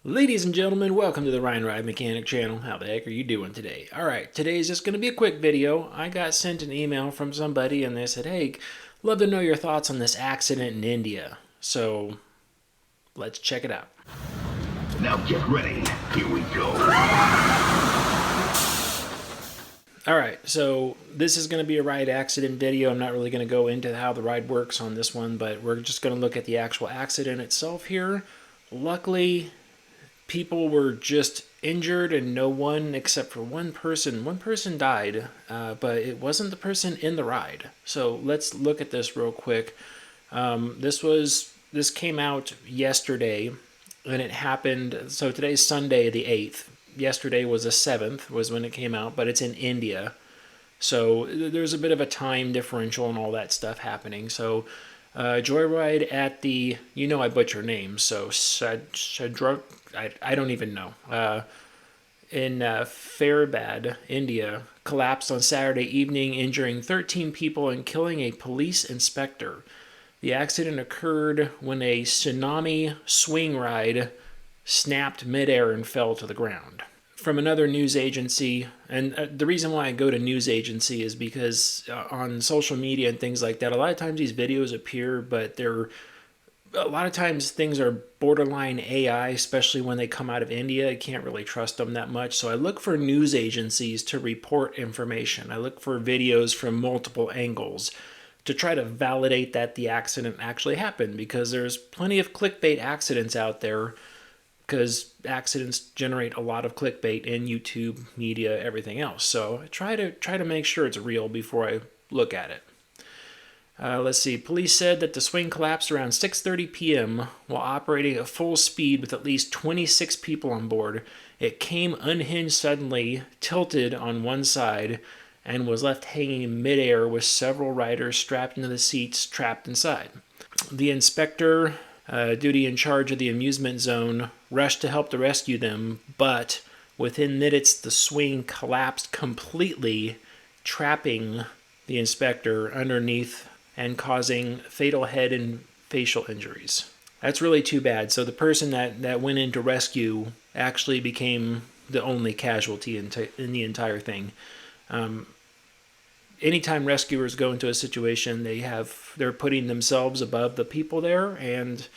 Ladies and gentlemen, welcome to the Ryan Ride Mechanic channel. How the heck are you doing today? Alright, today is just going to be a quick video. I got sent an email from somebody and they said, hey, love to know your thoughts on this accident in India. So, let's check it out. Now get ready. Here we go. Alright, so this is going to be a ride accident video. I'm not really going to go into how the ride works on this one, but we're just going to look at the actual accident itself here. Luckily, people were just injured and no one except for one person died, but it wasn't the person in the ride. So let's look at this real quick. This came out yesterday and it happened, so today's Sunday the 8th. Yesterday was the 7th was when it came out, but it's in India, so there's a bit of a time differential and all that stuff happening. So joyride at the, I butcher names, so Surajkund, I don't even know, in Faridabad, India, collapsed on Saturday evening, injuring 13 people and killing a police inspector. The accident occurred when a Tsunami Swing ride snapped midair and fell to the ground. From another news agency, and the reason why I go to news agency is because on social media and things like that, a lot of times these videos appear, but a lot of times things are borderline AI, especially when they come out of India. I can't really trust them that much. So I look for news agencies to report information. I look for videos from multiple angles to try to validate that the accident actually happened, because there's plenty of clickbait accidents out there, because accidents generate a lot of clickbait in YouTube, media, everything else. So I try to make sure it's real before I look at it. Let's see. Police said that the swing collapsed around 6:30 p.m. while operating at full speed with at least 26 people on board. It came unhinged suddenly, tilted on one side, and was left hanging in midair with several riders strapped into the seats, trapped inside. The inspector, duty in charge of the amusement zone, rushed to help to rescue them, but within minutes the swing collapsed completely, trapping the inspector underneath and causing fatal head and facial injuries. That's really too bad. So the person that went in to rescue actually became the only casualty in the entire thing. Anytime rescuers go into a situation, they're putting themselves above the people there, and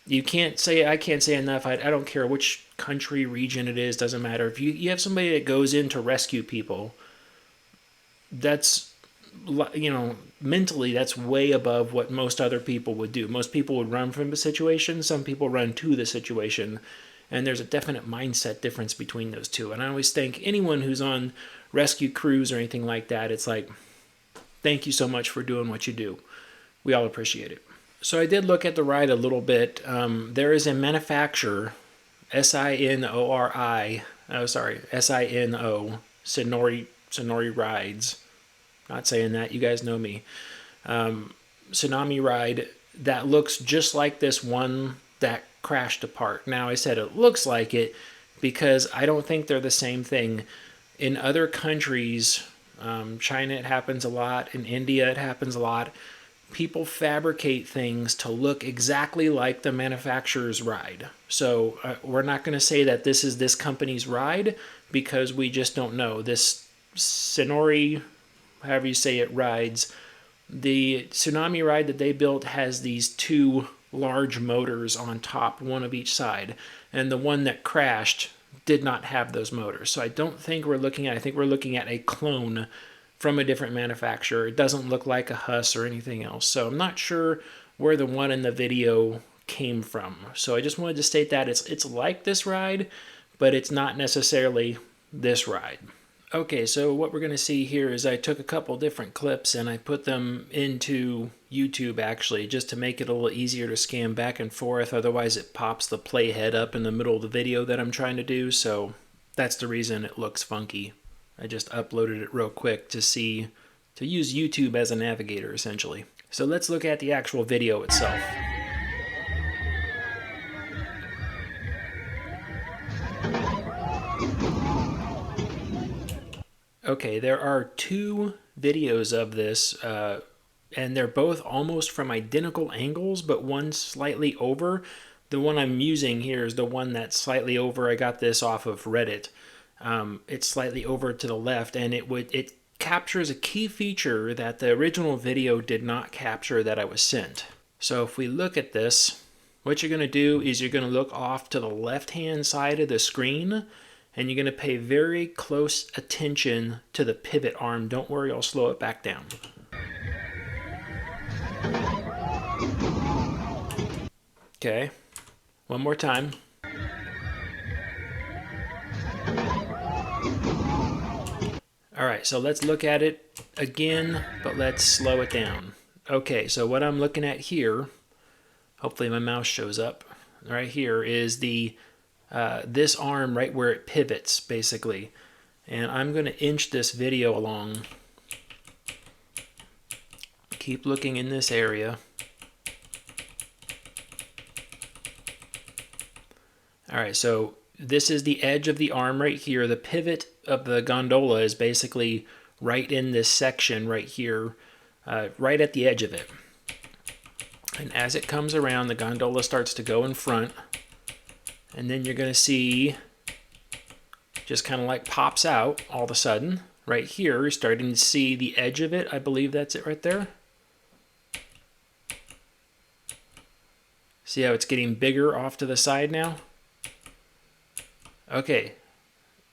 I can't say enough. I don't care which country, region it is, doesn't matter. If you have somebody that goes in to rescue people, that's, mentally that's way above what most other people would do. Most people would run from the situation. Some people run to the situation. And there's a definite mindset difference between those two. And I always think anyone who's on rescue crews or anything like that, it's like, thank you so much for doing what you do. We all appreciate it. So I did look at the ride a little bit. There is a manufacturer, Sino, Sonori Rides. Not saying that, you guys know me. Tsunami Ride that looks just like this one that crashed apart. Now I said it looks like it because I don't think they're the same thing. In other countries, China it happens a lot, in India it happens a lot, people fabricate things to look exactly like the manufacturer's ride. So we're not going to say that this is this company's ride because we just don't know. This Sonori, however you say it, rides, the Tsunami ride that they built has these two large motors on top, one of each side, and the one that crashed did not have those motors. So I don't think I think we're looking at a clone from a different manufacturer. It doesn't look like a Huss or anything else. So I'm not sure where the one in the video came from. So I just wanted to state that it's like this ride, but it's not necessarily this ride. Okay, so what we're going to see here is I took a couple different clips and I put them into YouTube actually, just to make it a little easier to scan back and forth. Otherwise it pops the playhead up in the middle of the video that I'm trying to do, so that's the reason it looks funky. I just uploaded it real quick to use YouTube as a navigator essentially. So let's look at the actual video itself. Okay, there are two videos of this, and they're both almost from identical angles, but one slightly over. The one I'm using here is the one that's slightly over. I got this off of Reddit. It's slightly over to the left, and it captures a key feature that the original video did not capture that I was sent. So if we look at this, what you're going to do is you're going to look off to the left-hand side of the screen, and you're going to pay very close attention to the pivot arm. Don't worry, I'll slow it back down. Okay, one more time. All right, so let's look at it again, but let's slow it down. Okay, so what I'm looking at here, hopefully my mouse shows up, right here is this arm right where it pivots, basically. And I'm going to inch this video along. Keep looking in this area. All right, so this is the edge of the arm right here. The pivot of the gondola is basically right in this section right here, right at the edge of it. And as it comes around, the gondola starts to go in front. And then you're going to see, just kind of like pops out all of a sudden. Right here, you're starting to see the edge of it. I believe that's it right there. See how it's getting bigger off to the side now? Okay,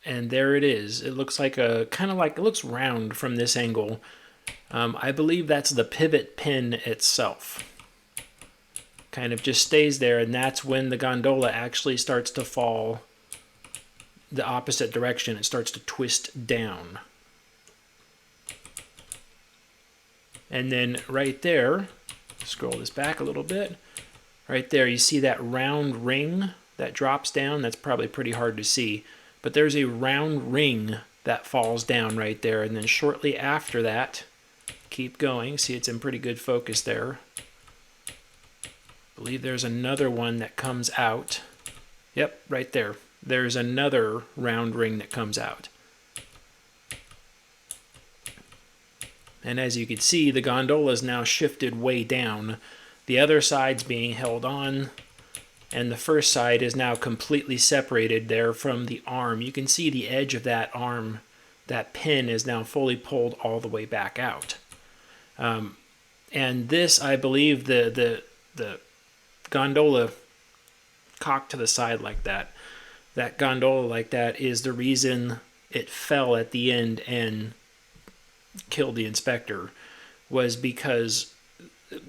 and there it is. It looks like it looks round from this angle. I believe that's the pivot pin itself. Kind of just stays there, and that's when the gondola actually starts to fall the opposite direction. It starts to twist down. And then right there, scroll this back a little bit, right there you see that round ring that drops down. That's probably pretty hard to see, but there's a round ring that falls down right there. And then shortly after that, keep going, see it's in pretty good focus there. I believe there's another one that comes out. Yep, right there. There's another round ring that comes out. And as you can see, the gondola is now shifted way down. The other side's being held on, and the first side is now completely separated there from the arm. You can see the edge of that arm, that pin is now fully pulled all the way back out. And this, I believe, the gondola cocked to the side like that, that gondola like that is the reason it fell at the end and killed the inspector, was because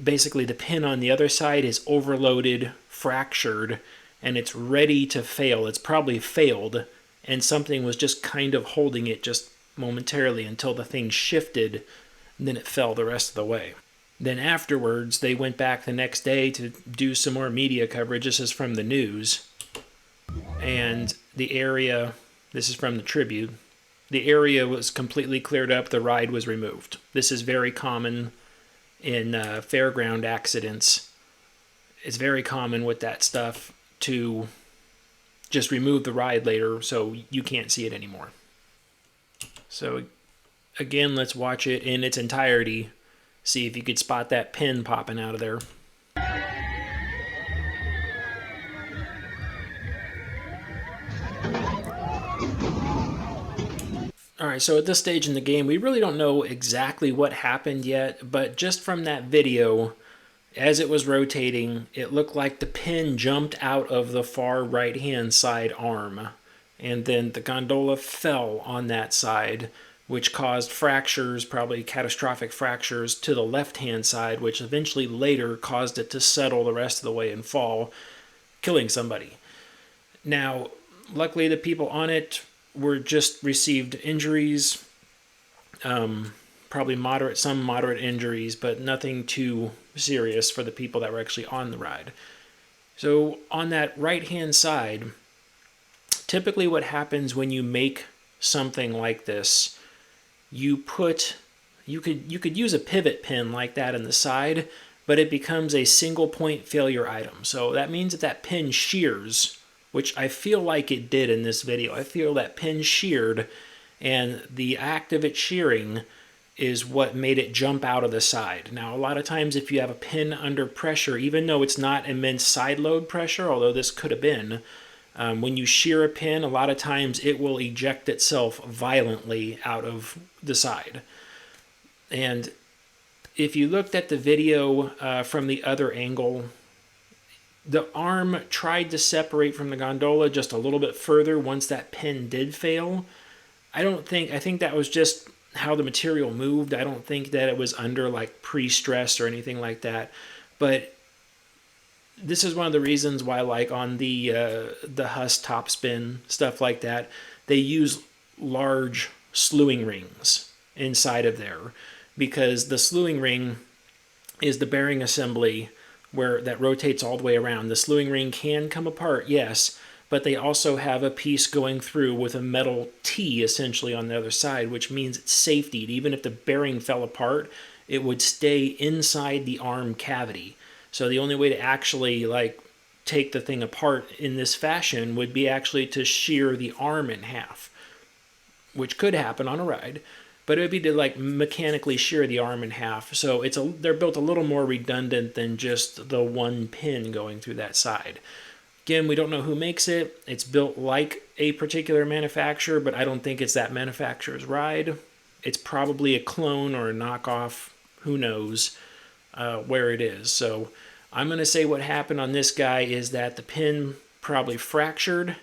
basically the pin on the other side is overloaded, fractured, and it's ready to fail. It's probably failed, and something was just kind of holding it just momentarily until the thing shifted, and then it fell the rest of the way. Then afterwards, they went back the next day to do some more media coverage. This is from the news. And the area, this is from the Tribune, the area was completely cleared up. The ride was removed. This is very common in fairground accidents. It's very common with that stuff to just remove the ride later so you can't see it anymore. So again, let's watch it in its entirety. See if you could spot that pin popping out of there. Alright, so at this stage in the game, we really don't know exactly what happened yet, but just from that video, as it was rotating, it looked like the pin jumped out of the far right-hand side arm, and then the gondola fell on that side, which caused fractures, probably catastrophic fractures, to the left-hand side, which eventually later caused it to settle the rest of the way and fall, killing somebody. Now, luckily the people on it were just received injuries, probably some moderate injuries, but nothing too serious for the people that were actually on the ride. So on that right-hand side, typically what happens when you make something like this, you could use a pivot pin like that in the side, but it becomes a single point failure item. So that means that that pin shears, which I feel like it did in this video. I feel that pin sheared, and the act of it shearing is what made it jump out of the side. Now, a lot of times if you have a pin under pressure, even though it's not immense side load pressure, although this could have been, when you shear a pin, a lot of times it will eject itself violently out of the side. And if you looked at the video from the other angle, the arm tried to separate from the gondola just a little bit further once that pin did fail. I think that was just how the material moved. I don't think that it was under like pre-stress or anything like that. But this is one of the reasons why, like on the Huss topspin, stuff like that, they use large slewing rings inside of there, because the slewing ring is the bearing assembly where that rotates all the way around. The slewing ring can come apart, yes, but they also have a piece going through with a metal T essentially on the other side, which means it's safetied. Even if the bearing fell apart, it would stay inside the arm cavity. So the only way to actually like take the thing apart in this fashion would be actually to shear the arm in half, which could happen on a ride, but it would be to like mechanically shear the arm in half. So they're built a little more redundant than just the one pin going through that side. Again, we don't know who makes it. It's built like a particular manufacturer, but I don't think it's that manufacturer's ride. It's probably a clone or a knockoff. Who knows where it is. So I'm going to say what happened on this guy is that the pin probably fractured,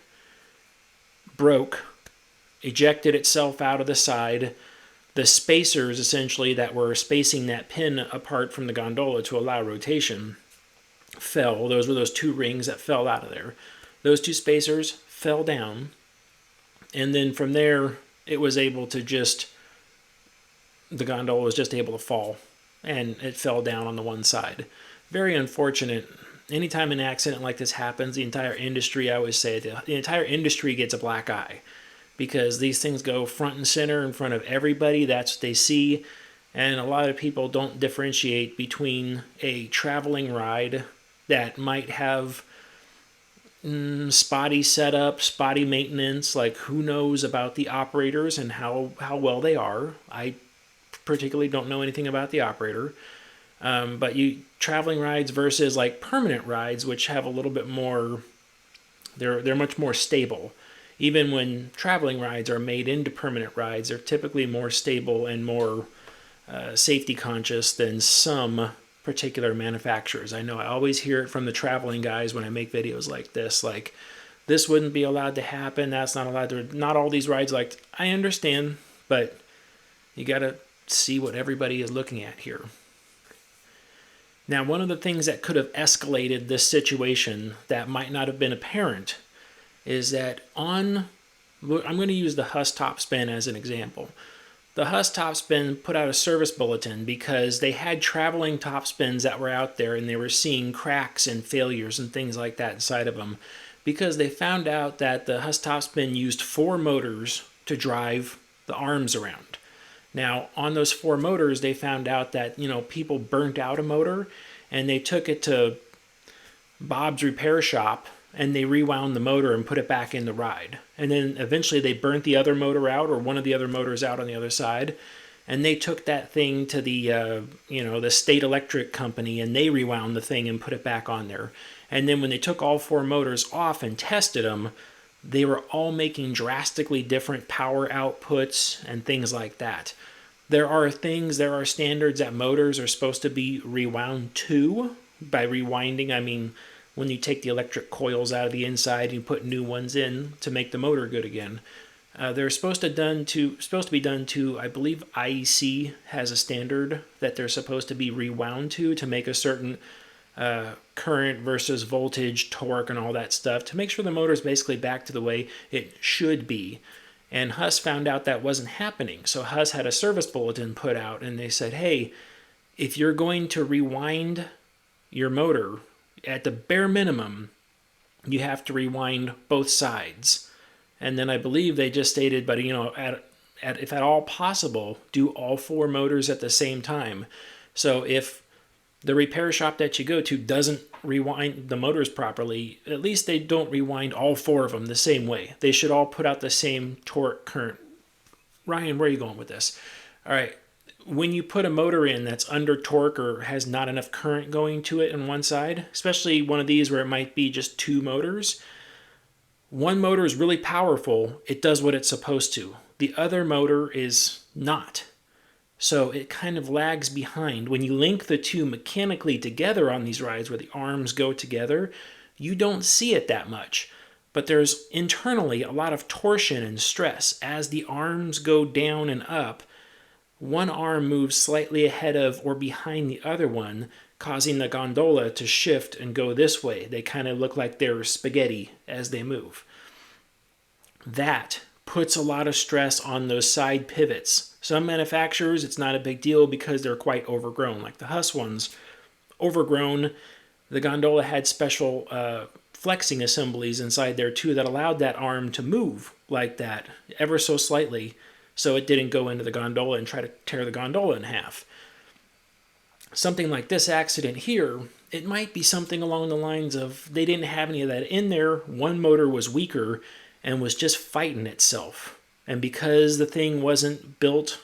broke, ejected itself out of the side. The spacers, essentially, that were spacing that pin apart from the gondola to allow rotation, fell. Those were those two rings that fell out of there. Those two spacers fell down, and then from there it was able to the gondola was just able to fall, and it fell down on the one side. Very unfortunate. Anytime an accident like this happens, the entire industry, I always say, the entire industry gets a black eye, because these things go front and center in front of everybody. That's what they see, and a lot of people don't differentiate between a traveling ride that might have spotty setup, spotty maintenance, like who knows about the operators and how well they are. I particularly don't know anything about the operator. But traveling rides versus like permanent rides, which have a little bit more, they're much more stable. Even when traveling rides are made into permanent rides, they're typically more stable and more safety conscious than some particular manufacturers. I know I always hear it from the traveling guys when I make videos like this wouldn't be allowed to happen, that's not allowed to, not all these rides like, I understand, but you gotta see what everybody is looking at here. Now, one of the things that could have escalated this situation that might not have been apparent is that I'm going to use the Huss Topspin as an example. The Huss Topspin put out a service bulletin because they had traveling topspins that were out there, and they were seeing cracks and failures and things like that inside of them, because they found out that the Huss Topspin used 4 motors to drive the arms around. Now, on those 4 motors, they found out that, people burnt out a motor, and they took it to Bob's repair shop, and they rewound the motor and put it back in the ride. And then eventually they burnt the other motor out, or one of the other motors out on the other side, and they took that thing to the state electric company, and they rewound the thing and put it back on there. And then when they took all 4 motors off and tested them, they were all making drastically different power outputs and things like that. There are standards that motors are supposed to be rewound to. By rewinding, I mean when you take the electric coils out of the inside and you put new ones in to make the motor good again. They're supposed to be done to, I believe IEC has a standard that they're supposed to be rewound to make a certain current versus voltage, torque, and all that stuff, to make sure the motor is basically back to the way it should be. And Huss found out that wasn't happening. So Huss had a service bulletin put out, and they said, hey, if you're going to rewind your motor, at the bare minimum, you have to rewind both sides. And then I believe they just stated, but if at all possible, do all 4 motors at the same time. So if the repair shop that you go to doesn't rewind the motors properly, at least they don't rewind all 4 of them the same way. They should all put out the same torque current. Ryan, where are you going with this? All right. when you put a motor in that's under torque or has not enough current going to it on one side, especially one of these where it might be just two motors, one motor is really powerful. It does what it's supposed to. The other motor is not. So it kind of lags behind. When you link the two mechanically together on these rides where the arms go together, you don't see it that much. But there's internally a lot of torsion and stress. As the arms go down and up, one arm moves slightly ahead of or behind the other one, causing the gondola to shift and go this way. They kind of look like they're spaghetti as they move. That puts a lot of stress on those side pivots. Some manufacturers, it's not a big deal because they're quite overgrown, like the Huss ones. Overgrown, the gondola had special flexing assemblies inside there too that allowed that arm to move like that, ever so slightly, so it didn't go into the gondola and try to tear the gondola in half. Something like this accident here, it might be something along the lines of they didn't have any of that in there, one motor was weaker and was just fighting itself. And because the thing wasn't built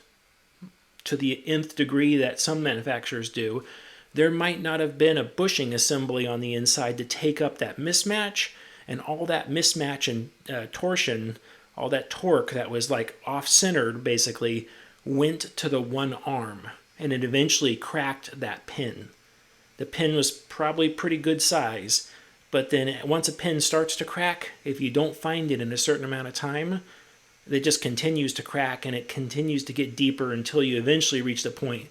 to the nth degree that some manufacturers do, there might not have been a bushing assembly on the inside to take up that mismatch, and all that mismatch and torsion, all that torque that was like off-centered basically, went to the one arm, and it eventually cracked that pin. The pin was probably pretty good size, but then once a pin starts to crack, if you don't find it in a certain amount of time, it just continues to crack and it continues to get deeper until you eventually reach the point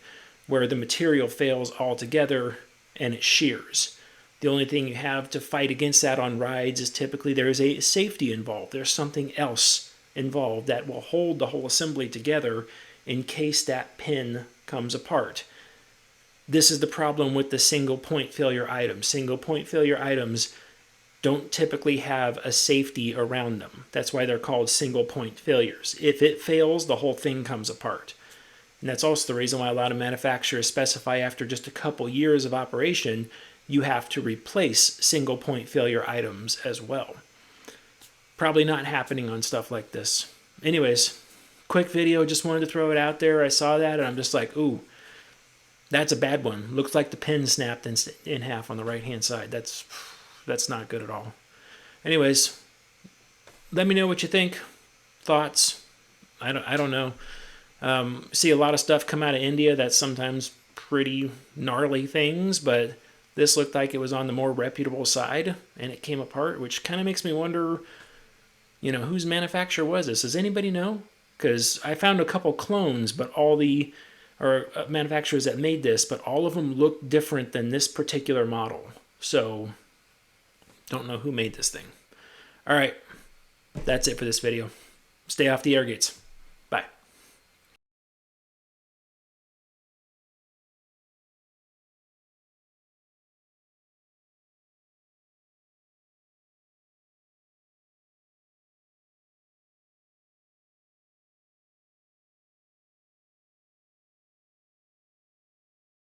where the material fails altogether and it shears. The only thing you have to fight against that on rides is typically there is a safety involved. There's something else involved that will hold the whole assembly together in case that pin comes apart. This is the problem with the single point failure items. Single point failure items don't typically have a safety around them. That's why they're called single point failures. If it fails, the whole thing comes apart. And that's also the reason why a lot of manufacturers specify after just a couple years of operation, you have to replace single point failure items as well. Probably not happening on stuff like this. Anyways, quick video, just wanted to throw it out there. I saw that and I'm just like, ooh, that's a bad one. Looks like the pin snapped in half on the right-hand side. That's not good at all. Anyways, let me know what you think. Thoughts? I don't know. See a lot of stuff come out of India that's sometimes pretty gnarly things, but this looked like it was on the more reputable side, and it came apart, which kind of makes me wonder, whose manufacturer was this? Does anybody know? Because I found a couple clones, but manufacturers that made this, but all of them look different than this particular model. So, don't know who made this thing. All right, that's it for this video. Stay off the air gates.